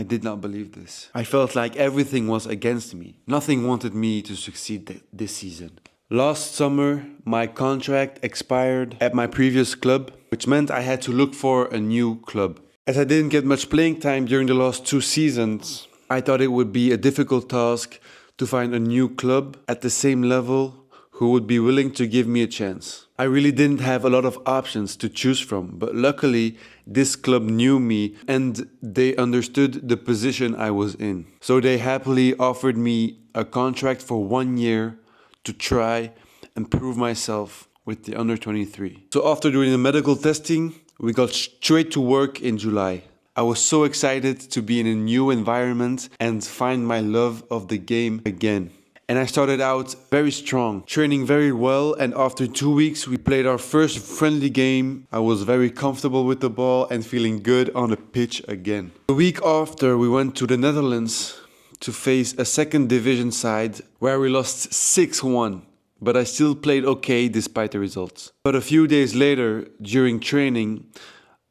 I did not believe this. I felt like everything was against me. Nothing wanted me to succeed this season. Last summer, my contract expired at my previous club, which meant I had to look for a new club. As I didn't get much playing time during the last 2 seasons, I thought it would be a difficult task to find a new club at the same level who would be willing to give me a chance. I really didn't have a lot of options to choose from, but luckily this club knew me and they understood the position I was in. So they happily offered me a contract for 1 year to try and prove myself with the under 23. So after doing the medical testing, we got straight to work in July. I was so excited to be in a new environment and find my love of the game again. And I started out very strong, training very well, and after 2 weeks we played our first friendly game. I was very comfortable with the ball and feeling good on the pitch again. The week after we went to the Netherlands to face a second division side where we lost 6-1, but I still played okay despite the results. But a few days later, during training,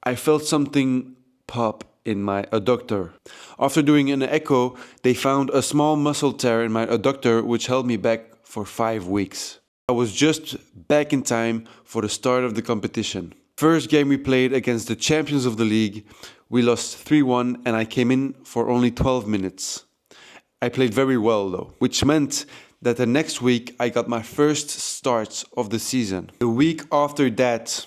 I felt something pop in my adductor. After doing an echo, they found a small muscle tear in my adductor which held me back for 5 weeks. I was just back in time for the start of the competition. First game we played against the champions of the league, we lost 3-1 and I came in for only 12 minutes. I played very well though, which meant that the next week I got my first starts of the season. The week after that,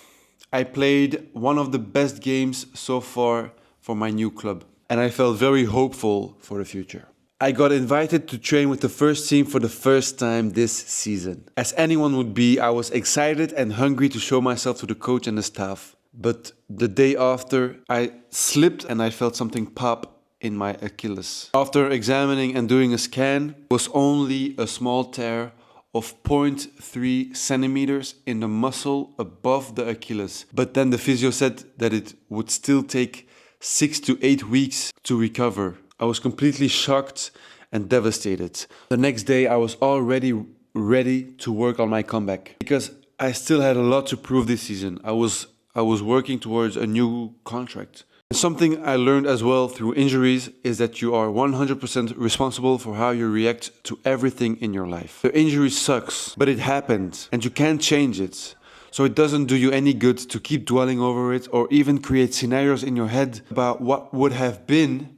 I played one of the best games so far for my new club, and I felt very hopeful for the future. I got invited to train with the first team for the first time this season. As anyone would be, I was excited and hungry to show myself to the coach and the staff. But the day after, I slipped and I felt something pop in my Achilles. After examining and doing a scan, it was only a small tear of 0.3 centimeters in the muscle above the Achilles. But then the physio said that it would still take 6 to 8 weeks to recover. I was completely shocked and devastated. The next day I was already ready to work on my comeback because I still had a lot to prove this season. I was working towards a new contract. Something I learned as well through injuries is that you are 100% responsible for how you react to everything in your life. The injury sucks, but it happened and you can't change it. So it doesn't do you any good to keep dwelling over it or even create scenarios in your head about what would have been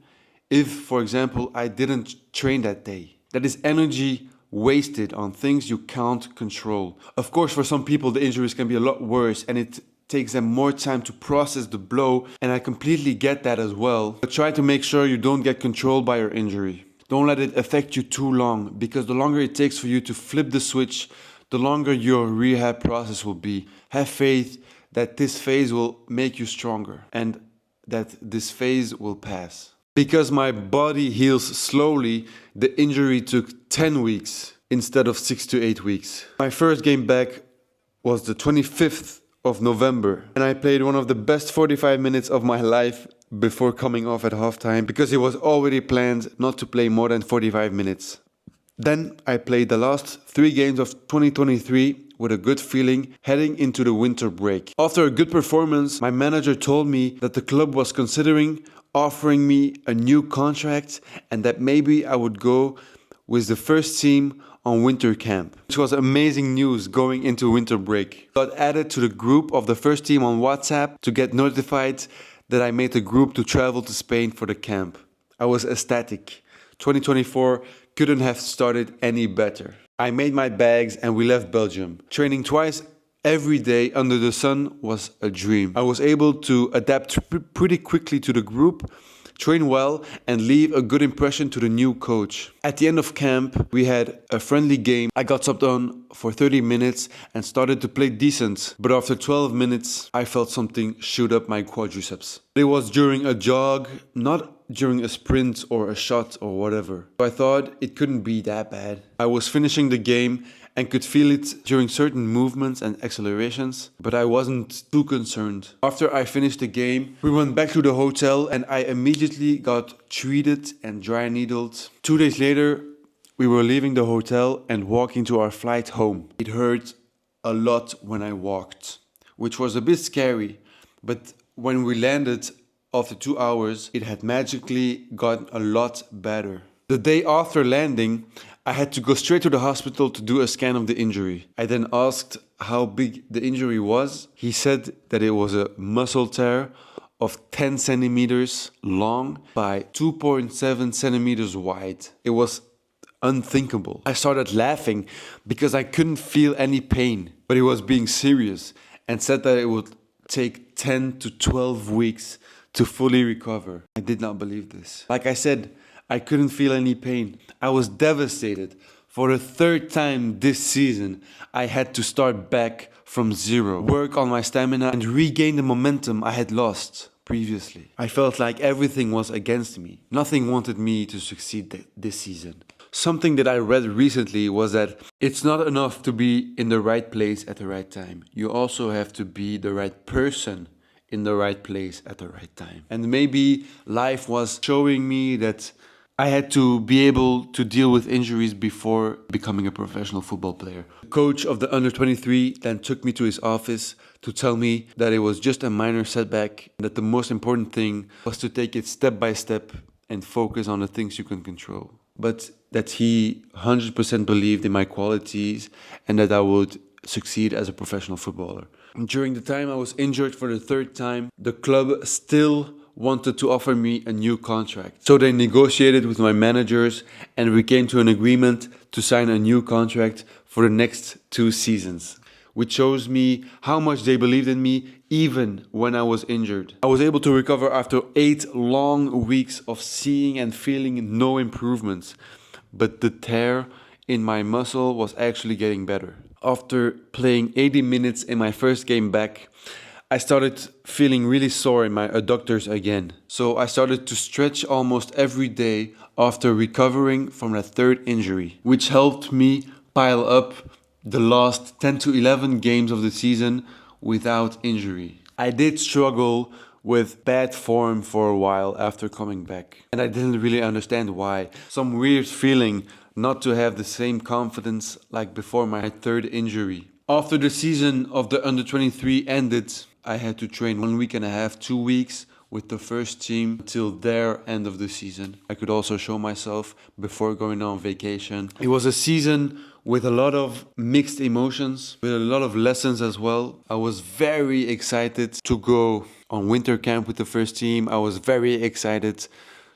if, for example, I didn't train that day. That is energy wasted on things you can't control. Of course, for some people, the injuries can be a lot worse and it takes them more time to process the blow, and I completely get that as well. But try to make sure you don't get controlled by your injury. Don't let it affect you too long, because the longer it takes for you to flip the switch, the longer your rehab process will be. Have faith that this phase will make you stronger and that this phase will pass. Because my body heals slowly, the injury took 10 weeks instead of 6 to 8 weeks. My first game back was the 25th of November, and I played one of the best 45 minutes of my life before coming off at halftime because it was already planned not to play more than 45 minutes. Then I played the last 3 games of 2023 with a good feeling heading into the winter break. After a good performance, my manager told me that the club was considering offering me a new contract and that maybe I would go with the first team on winter camp, which was amazing news going into winter break. I got added to the group of the first team on WhatsApp to get notified that I made a group to travel to Spain for the camp. I was ecstatic. 2024 couldn't have started any better. I made my bags and we left Belgium. Training twice every day under the sun was a dream. I was able to adapt pretty quickly to the group, train well, and leave a good impression to the new coach. At the end of camp, we had a friendly game. I got subbed on for 30 minutes and started to play decent. But after 12 minutes, I felt something shoot up my quadriceps. It was during a jog, not during a sprint or a shot or whatever. I thought it couldn't be that bad. I was finishing the game and could feel it during certain movements and accelerations, but I wasn't too concerned. After I finished the game, we went back to the hotel and I immediately got treated and dry needled. 2 days later, we were leaving the hotel and walking to our flight home. It hurt a lot when I walked, which was a bit scary, but when we landed, after 2 hours, it had magically gotten a lot better. The day after landing, I had to go straight to the hospital to do a scan of the injury. I then asked how big the injury was. He said that it was a muscle tear of 10 centimeters long by 2.7 centimeters wide. It was unthinkable. I started laughing because I couldn't feel any pain, but he was being serious and said that it would take 10 to 12 weeks to fully recover. I did not believe this. Like I said, I couldn't feel any pain. I was devastated. For the third time this season, I had to start back from zero, work on my stamina and regain the momentum I had lost previously. I felt like everything was against me. Nothing wanted me to succeed this season. Something that I read recently was that it's not enough to be in the right place at the right time. You also have to be the right person in the right place at the right time. And maybe life was showing me that I had to be able to deal with injuries before becoming a professional football player. The coach of the under-23 then took me to his office to tell me that it was just a minor setback, that the most important thing was to take it step by step and focus on the things you can control. But that he 100% believed in my qualities and that I would succeed as a professional footballer. During the time I was injured for the third time, the club still wanted to offer me a new contract. So they negotiated with my managers and we came to an agreement to sign a new contract for the next 2 seasons, which shows me how much they believed in me even when I was injured. I was able to recover after 8 long weeks of seeing and feeling no improvements, but the tear in my muscle was actually getting better. After playing 80 minutes in my first game back, I started feeling really sore in my adductors again. So I started to stretch almost every day after recovering from that third injury, which helped me pile up the last 10 to 11 games of the season without injury. I did struggle with bad form for a while after coming back, and I didn't really understand why. Some weird feeling not to have the same confidence like before my third injury. After the season of the under-23 ended, I had to train 1 week and a half, 2 weeks with the first team till their end of the season. I could also show myself before going on vacation. It was a season with a lot of mixed emotions, with a lot of lessons as well. I was very excited to go on winter camp with the first team. I was very excited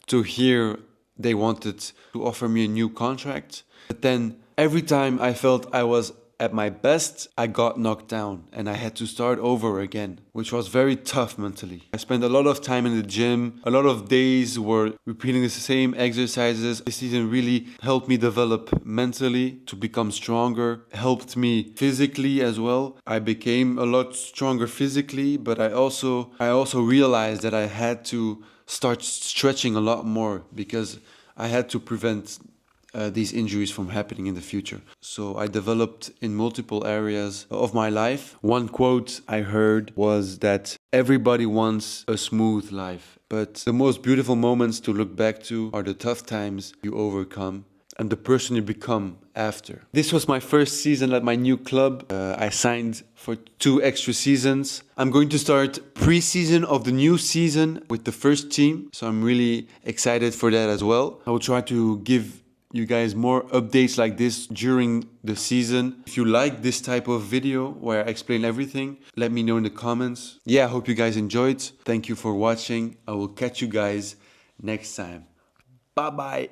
to hear they wanted to offer me a new contract. But then every time I felt I was at my best, I got knocked down and I had to start over again, which was very tough mentally. I spent a lot of time in the gym. A lot of days were repeating the same exercises. This season really helped me develop mentally to become stronger, helped me physically as well. I became a lot stronger physically, but I also realized that I had to start stretching a lot more because I had to prevent these injuries from happening in the future. So I developed in multiple areas of my life. One quote I heard was that everybody wants a smooth life, but the most beautiful moments to look back to are the tough times you overcome and the person you become after. This was my first season at my new club. I signed for 2 extra seasons. I'm going to start preseason of the new season with the first team, so I'm really excited for that as well. I will try to give you guys more updates like this during the season. If you like this type of video where I explain everything, let me know in the comments. Yeah, I hope you guys enjoyed. Thank you for watching. I will catch you guys next time. Bye bye.